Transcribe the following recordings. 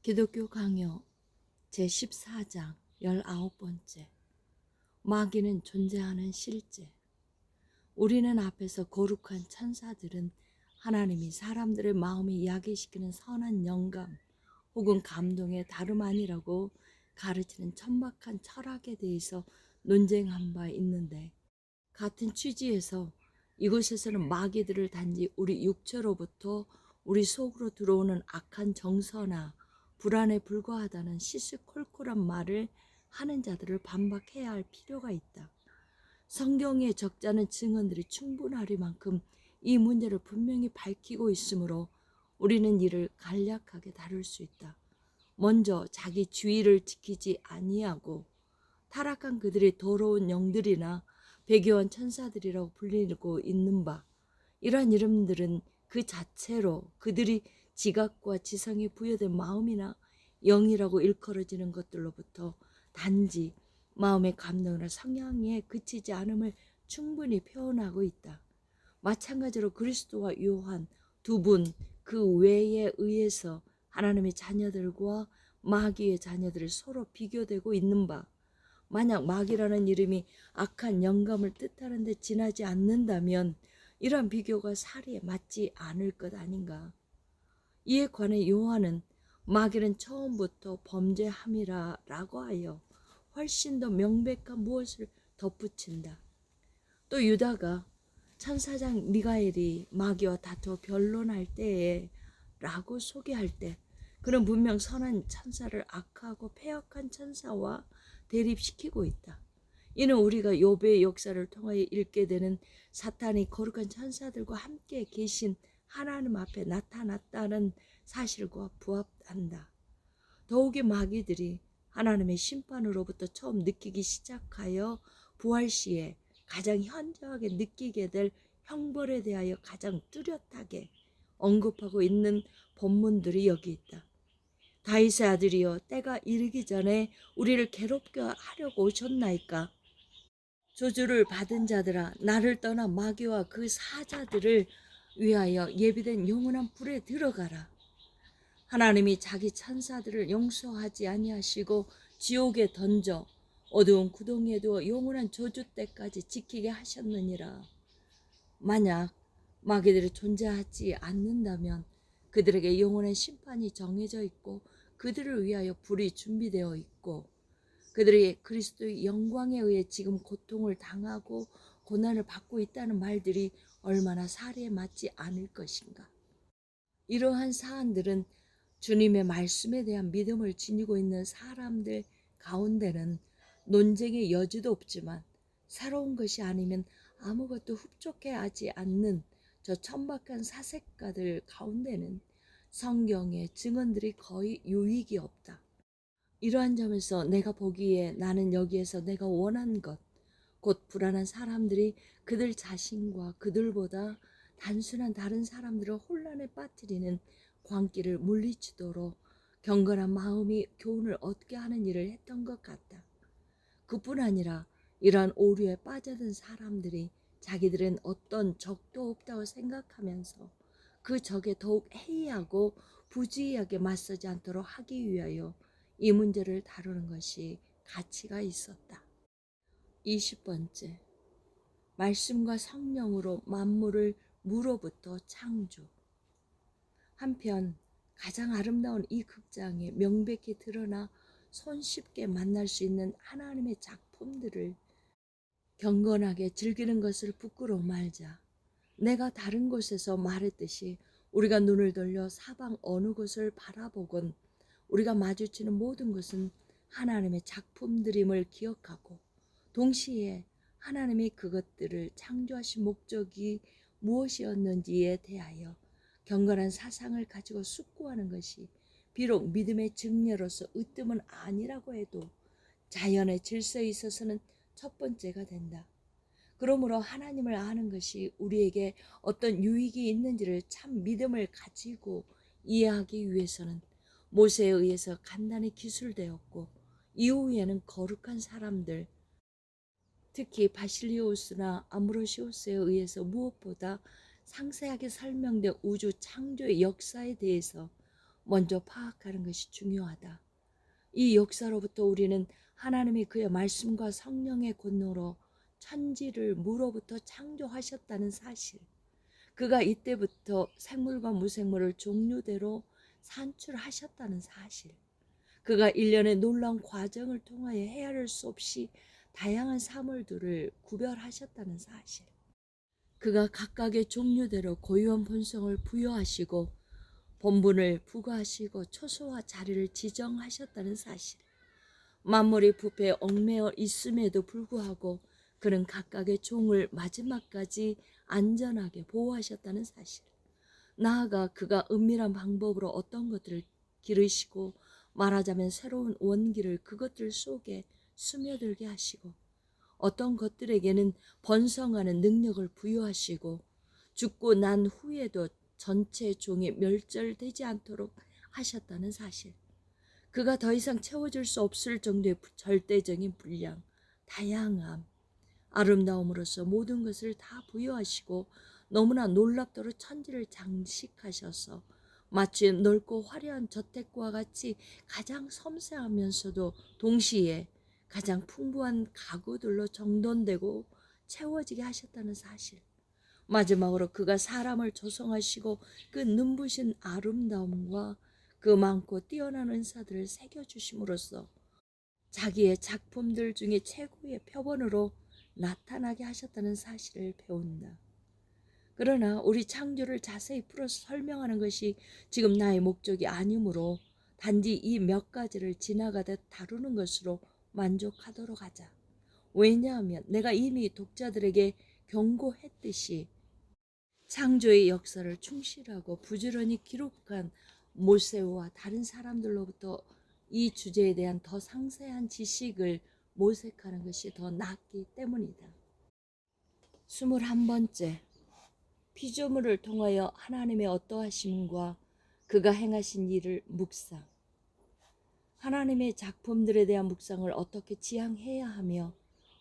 기독교 강요 제14장 19번째. 마귀는 존재하는 실제. 우리는 앞에서 거룩한 천사들은 하나님이 사람들의 마음을 야기시키는 선한 영감 혹은 감동의 다름 아니라고 가르치는 천박한 철학에 대해서 논쟁한 바 있는데, 같은 취지에서 이곳에서는 마귀들을 단지 우리 육체로부터 우리 속으로 들어오는 악한 정서나 불안에 불과하다는 시시콜콜한 말을 하는 자들을 반박해야 할 필요가 있다. 성경의 적잖은 증언들이 충분하리만큼 이 문제를 분명히 밝히고 있으므로 우리는 이를 간략하게 다룰 수 있다. 먼저 자기 주의를 지키지 아니하고 타락한 그들이 더러운 영들이나 배교한 천사들이라고 불리고 있는 바, 이러한 이름들은 그 자체로 그들이 지각과 지성에 부여된 마음이나 영이라고 일컬어지는 것들로부터 단지 마음의 감동이나 성향에 그치지 않음을 충분히 표현하고 있다. 마찬가지로 그리스도와 요한 두 분 그 외에 의해서 하나님의 자녀들과 마귀의 자녀들을 서로 비교되고 있는 바, 만약 마귀라는 이름이 악한 영감을 뜻하는 데 지나지 않는다면 이러한 비교가 사리에 맞지 않을 것 아닌가. 이에 관해 요한은 마귀는 처음부터 범죄함이라 라고 하여 훨씬 더 명백한 무엇을 덧붙인다. 또 유다가 천사장 미가엘이 마귀와 다투어 변론할 때에 라고 소개할 때 그는 분명 선한 천사를 악하고 패역한 천사와 대립시키고 있다. 이는 우리가 욥의 역사를 통하여 읽게 되는 사탄이 거룩한 천사들과 함께 계신 하나님 앞에 나타났다는 사실과 부합한다. 더욱이 마귀들이 하나님의 심판으로부터 처음 느끼기 시작하여 부활 시에 가장 현저하게 느끼게 될 형벌에 대하여 가장 뚜렷하게 언급하고 있는 본문들이 여기 있다. 다윗의 아들이여, 때가 이르기 전에 우리를 괴롭게 하려고 오셨나이까? 저주를 받은 자들아, 나를 떠나 마귀와 그 사자들을 위하여 예비된 영원한 불에 들어가라. 하나님이 자기 천사들을 용서하지 아니하시고 지옥에 던져 어두운 구덩이에 두어 영원한 저주 때까지 지키게 하셨느니라. 만약 마귀들이 존재하지 않는다면 그들에게 영원한 심판이 정해져 있고 그들을 위하여 불이 준비되어 있고 그들이 그리스도의 영광에 의해 지금 고통을 당하고 고난을 받고 있다는 말들이 얼마나 사리에 맞지 않을 것인가. 이러한 사안들은 주님의 말씀에 대한 믿음을 지니고 있는 사람들 가운데는 논쟁의 여지도 없지만, 새로운 것이 아니면 아무것도 흡족해하지 않는 저 천박한 사색가들 가운데는 성경의 증언들이 거의 유익이 없다. 이러한 점에서 내가 보기에 나는 여기에서 내가 원한 것, 곧 불안한 사람들이 그들 자신과 그들보다 단순한 다른 사람들을 혼란에 빠뜨리는 광기를 물리치도록 경건한 마음이 교훈을 얻게 하는 일을 했던 것 같다. 그뿐 아니라 이러한 오류에 빠져든 사람들이 자기들은 어떤 적도 없다고 생각하면서 그 적에 더욱 해이하고 부주의하게 맞서지 않도록 하기 위하여 이 문제를 다루는 것이 가치가 있었다. 20번째. 말씀과 성령으로 만물을 무로부터 창조. 한편 가장 아름다운 이 극장에 명백히 드러나 손쉽게 만날 수 있는 하나님의 작품들을 경건하게 즐기는 것을 부끄러워 말자. 내가 다른 곳에서 말했듯이 우리가 눈을 돌려 사방 어느 곳을 바라보건 우리가 마주치는 모든 것은 하나님의 작품들임을 기억하고, 동시에 하나님이 그것들을 창조하신 목적이 무엇이었는지에 대하여 경건한 사상을 가지고 숙고하는 것이 비록 믿음의 증례로서 으뜸은 아니라고 해도 자연의 질서에 있어서는 첫 번째가 된다. 그러므로 하나님을 아는 것이 우리에게 어떤 유익이 있는지를 참 믿음을 가지고 이해하기 위해서는 모세에 의해서 간단히 기술되었고 이후에는 거룩한 사람들, 특히 바실리오스나 아므로시오스에 의해서 무엇보다 상세하게 설명된 우주 창조의 역사에 대해서 먼저 파악하는 것이 중요하다. 이 역사로부터 우리는 하나님이 그의 말씀과 성령의 권능으로 천지를 무로부터 창조하셨다는 사실, 그가 이때부터 생물과 무생물을 종류대로 산출하셨다는 사실, 그가 일련의 놀라운 과정을 통하여 헤아릴 수 없이 다양한 사물들을 구별하셨다는 사실, 그가 각각의 종류대로 고유한 본성을 부여하시고 본분을 부과하시고 초소와 자리를 지정하셨다는 사실, 만물이 부패에 얽매여 있음에도 불구하고 그는 각각의 종을 마지막까지 안전하게 보호하셨다는 사실, 나아가 그가 은밀한 방법으로 어떤 것들을 기르시고 말하자면 새로운 원기를 그것들 속에 스며들게 하시고 어떤 것들에게는 번성하는 능력을 부여하시고 죽고 난 후에도 전체 종이 멸절되지 않도록 하셨다는 사실, 그가 더 이상 채워질 수 없을 정도의 절대적인 분량, 다양함, 아름다움으로써 모든 것을 다 부여하시고 너무나 놀랍도록 천지를 장식하셔서 마치 넓고 화려한 저택과 같이 가장 섬세하면서도 동시에 가장 풍부한 가구들로 정돈되고 채워지게 하셨다는 사실, 마지막으로 그가 사람을 조성하시고 그 눈부신 아름다움과 그 많고 뛰어난 은사들을 새겨주심으로써 자기의 작품들 중에 최고의 표본으로 나타나게 하셨다는 사실을 배운다. 그러나 우리 창조를 자세히 풀어서 설명하는 것이 지금 나의 목적이 아니므로 단지 이 몇 가지를 지나가듯 다루는 것으로 만족하도록 하자. 왜냐하면 내가 이미 독자들에게 경고했듯이 창조의 역사를 충실하고 부지런히 기록한 모세와 다른 사람들로부터 이 주제에 대한 더 상세한 지식을 모색하는 것이 더 낫기 때문이다. 21번째, 피조물을 통하여 하나님의 어떠하심과 그가 행하신 일을 묵상. 하나님의 작품들에 대한 묵상을 어떻게 지향해야 하며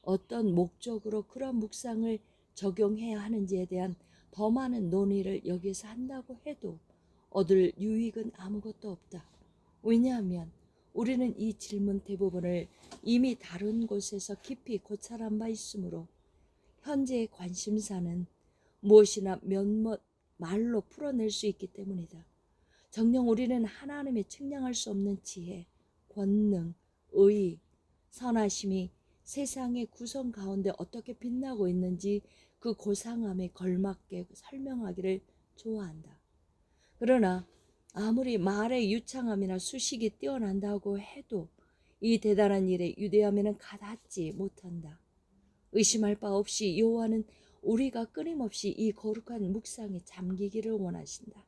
어떤 목적으로 그런 묵상을 적용해야 하는지에 대한 더 많은 논의를 여기서 한다고 해도 얻을 유익은 아무것도 없다. 왜냐하면 우리는 이 질문 대부분을 이미 다른 곳에서 깊이 고찰한 바 있으므로 현재의 관심사는 무엇이나 몇몇 말로 풀어낼 수 있기 때문이다. 정녕 우리는 하나님의 측량할 수 없는 지혜, 권능, 의, 선하심이 세상의 구성 가운데 어떻게 빛나고 있는지 그 고상함에 걸맞게 설명하기를 좋아한다. 그러나 아무리 말의 유창함이나 수식이 뛰어난다고 해도 이 대단한 일에 유대함에는 가닿지 못한다. 의심할 바 없이 여호와는 우리가 끊임없이 이 거룩한 묵상에 잠기기를 원하신다.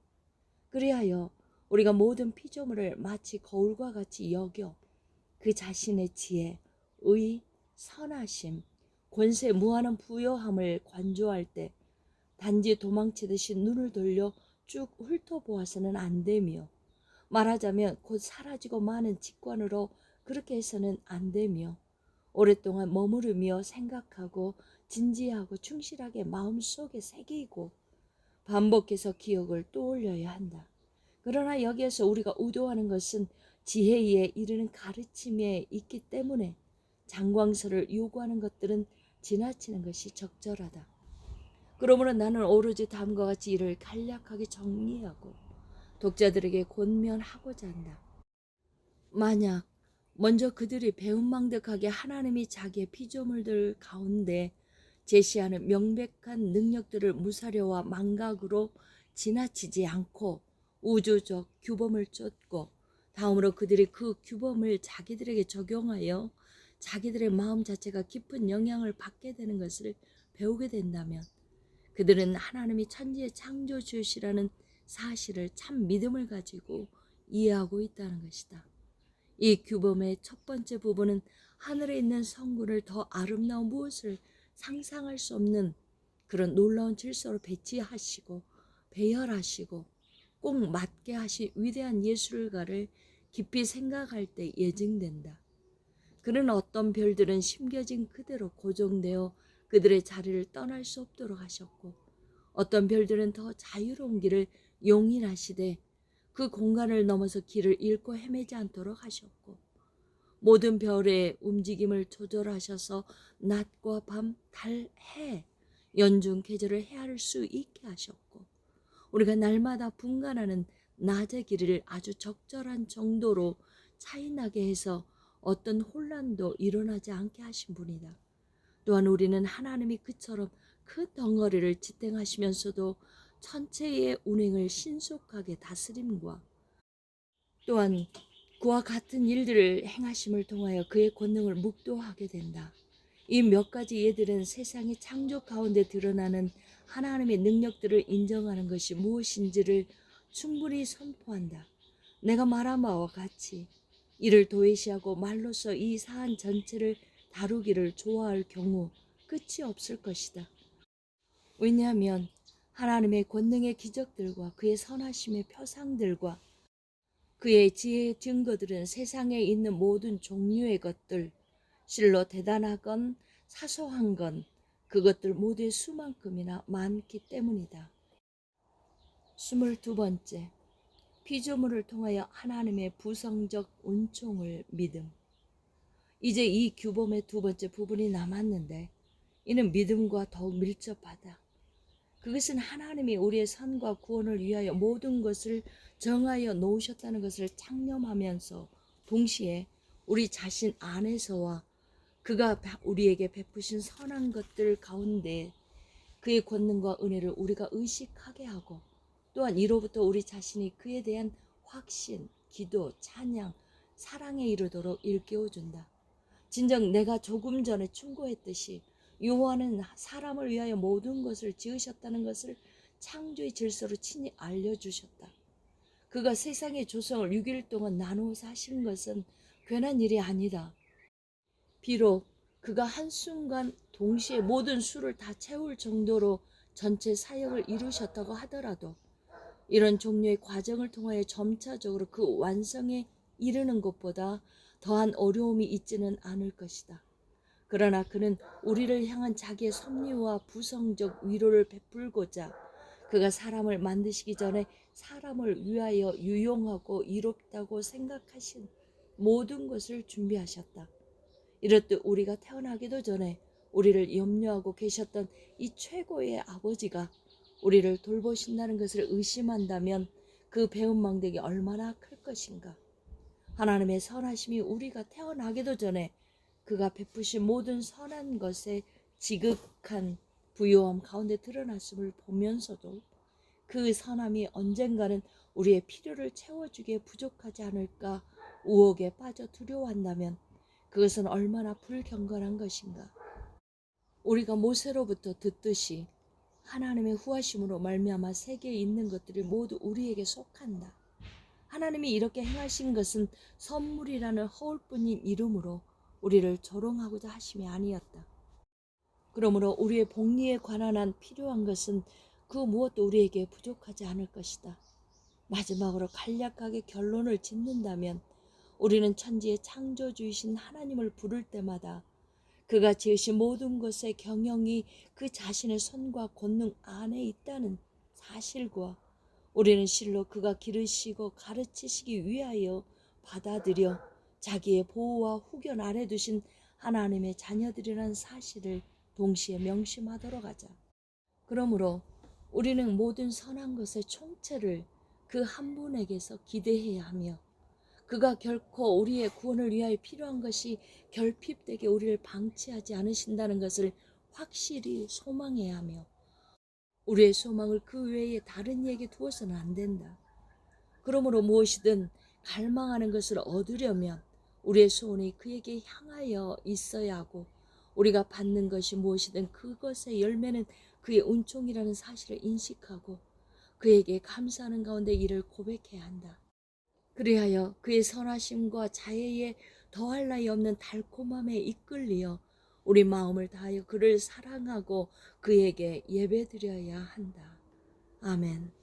그리하여 우리가 모든 피조물을 마치 거울과 같이 여겨 그 자신의 지혜, 의, 선하심, 권세 무한한 부여함을 관조할 때 단지 도망치듯이 눈을 돌려 쭉 훑어보아서는 안 되며, 말하자면 곧 사라지고 마는 직관으로 그렇게 해서는 안 되며, 오랫동안 머무르며 생각하고 진지하고 충실하게 마음속에 새기고 반복해서 기억을 떠올려야 한다. 그러나 여기에서 우리가 의도하는 것은 지혜에 이르는 가르침에 있기 때문에 장광설을 요구하는 것들은 지나치는 것이 적절하다. 그러므로 나는 오로지 다음과 같이 이를 간략하게 정리하고 독자들에게 권면하고자 한다. 만약 먼저 그들이 배은망덕하게 하나님이 자기의 피조물들 가운데 제시하는 명백한 능력들을 무사려와 망각으로 지나치지 않고 우주적 규범을 쫓고 다음으로 그들이 그 규범을 자기들에게 적용하여 자기들의 마음 자체가 깊은 영향을 받게 되는 것을 배우게 된다면 그들은 하나님이 천지의 창조주시라는 사실을 참 믿음을 가지고 이해하고 있다는 것이다. 이 규범의 첫 번째 부분은 하늘에 있는 성군을 더 아름다운 무엇을 상상할 수 없는 그런 놀라운 질서로 배치하시고 배열하시고 꼭 맞게 하신 위대한 예술가를 깊이 생각할 때 예증된다. 그는 어떤 별들은 심겨진 그대로 고정되어 그들의 자리를 떠날 수 없도록 하셨고 어떤 별들은 더 자유로운 길을 용인하시되 그 공간을 넘어서 길을 잃고 헤매지 않도록 하셨고, 모든 별의 움직임을 조절하셔서 낮과 밤, 달, 해, 연중 계절을 헤아릴 수 있게 하셨고, 우리가 날마다 분간하는 낮의 길이를 아주 적절한 정도로 차이나게 해서 어떤 혼란도 일어나지 않게 하신 분이다. 또한 우리는 하나님이 그처럼 큰 덩어리를 지탱하시면서도 천체의 운행을 신속하게 다스림과 또한 그와 같은 일들을 행하심을 통하여 그의 권능을 묵도하게 된다. 이 몇 가지 예들은 세상의 창조 가운데 드러나는 하나님의 능력들을 인정하는 것이 무엇인지를 충분히 선포한다. 내가 말한 바와 같이 이를 도외시하고 말로써 이 사안 전체를 다루기를 좋아할 경우 끝이 없을 것이다. 왜냐하면 하나님의 권능의 기적들과 그의 선하심의 표상들과 그의 지혜의 증거들은 세상에 있는 모든 종류의 것들, 실로 대단하건 사소한 건 그것들 모두의 수만큼이나 많기 때문이다. 22번째, 피조물을 통하여 하나님의 부성적 은총을 믿음. 이제 이 규범의 두 번째 부분이 남았는데 이는 믿음과 더욱 밀접하다. 그것은 하나님이 우리의 선과 구원을 위하여 모든 것을 정하여 놓으셨다는 것을 창념하면서 동시에 우리 자신 안에서와 그가 우리에게 베푸신 선한 것들 가운데 그의 권능과 은혜를 우리가 의식하게 하고 또한 이로부터 우리 자신이 그에 대한 확신, 기도, 찬양, 사랑에 이르도록 일깨워준다. 진정 내가 조금 전에 충고했듯이 여호와는 사람을 위하여 모든 것을 지으셨다는 것을 창조의 질서로 친히 알려주셨다. 그가 세상의 조성을 6일 동안 나누어서 하신 것은 괜한 일이 아니다. 비록 그가 한순간 동시에 모든 수를 다 채울 정도로 전체 사역을 이루셨다고 하더라도 이런 종류의 과정을 통하여 점차적으로 그 완성에 이르는 것보다 더한 어려움이 있지는 않을 것이다. 그러나 그는 우리를 향한 자기의 섭리와 부성적 위로를 베풀고자 그가 사람을 만드시기 전에 사람을 위하여 유용하고 이롭다고 생각하신 모든 것을 준비하셨다. 이렇듯 우리가 태어나기도 전에 우리를 염려하고 계셨던 이 최고의 아버지가 우리를 돌보신다는 것을 의심한다면 그 배은망덕이 얼마나 클 것인가. 하나님의 선하심이 우리가 태어나기도 전에 그가 베푸신 모든 선한 것의 지극한 부요함 가운데 드러났음을 보면서도 그 선함이 언젠가는 우리의 필요를 채워주기에 부족하지 않을까 우혹에 빠져 두려워한다면 그것은 얼마나 불경건한 것인가. 우리가 모세로부터 듣듯이 하나님의 후하심으로 말미암아 세계에 있는 것들이 모두 우리에게 속한다. 하나님이 이렇게 행하신 것은 선물이라는 허울뿐인 이름으로 우리를 조롱하고자 하심이 아니었다. 그러므로 우리의 복리에 관한 한 필요한 것은 그 무엇도 우리에게 부족하지 않을 것이다. 마지막으로 간략하게 결론을 짓는다면 우리는 천지의 창조주이신 하나님을 부를 때마다 그가 지으신 모든 것의 경영이 그 자신의 손과 권능 안에 있다는 사실과 우리는 실로 그가 기르시고 가르치시기 위하여 받아들여 자기의 보호와 후견 아래 두신 하나님의 자녀들이라는 사실을 동시에 명심하도록 하자. 그러므로 우리는 모든 선한 것의 총체를 그 한 분에게서 기대해야 하며 그가 결코 우리의 구원을 위하여 필요한 것이 결핍되게 우리를 방치하지 않으신다는 것을 확실히 소망해야 하며 우리의 소망을 그 외에 다른 이에게 두어서는 안 된다. 그러므로 무엇이든 갈망하는 것을 얻으려면 우리의 소원이 그에게 향하여 있어야 하고 우리가 받는 것이 무엇이든 그것의 열매는 그의 은총이라는 사실을 인식하고 그에게 감사하는 가운데 이를 고백해야 한다. 그리하여 그의 선하심과 자애에 더할 나위 없는 달콤함에 이끌리어 우리 마음을 다하여 그를 사랑하고 그에게 예배드려야 한다. 아멘.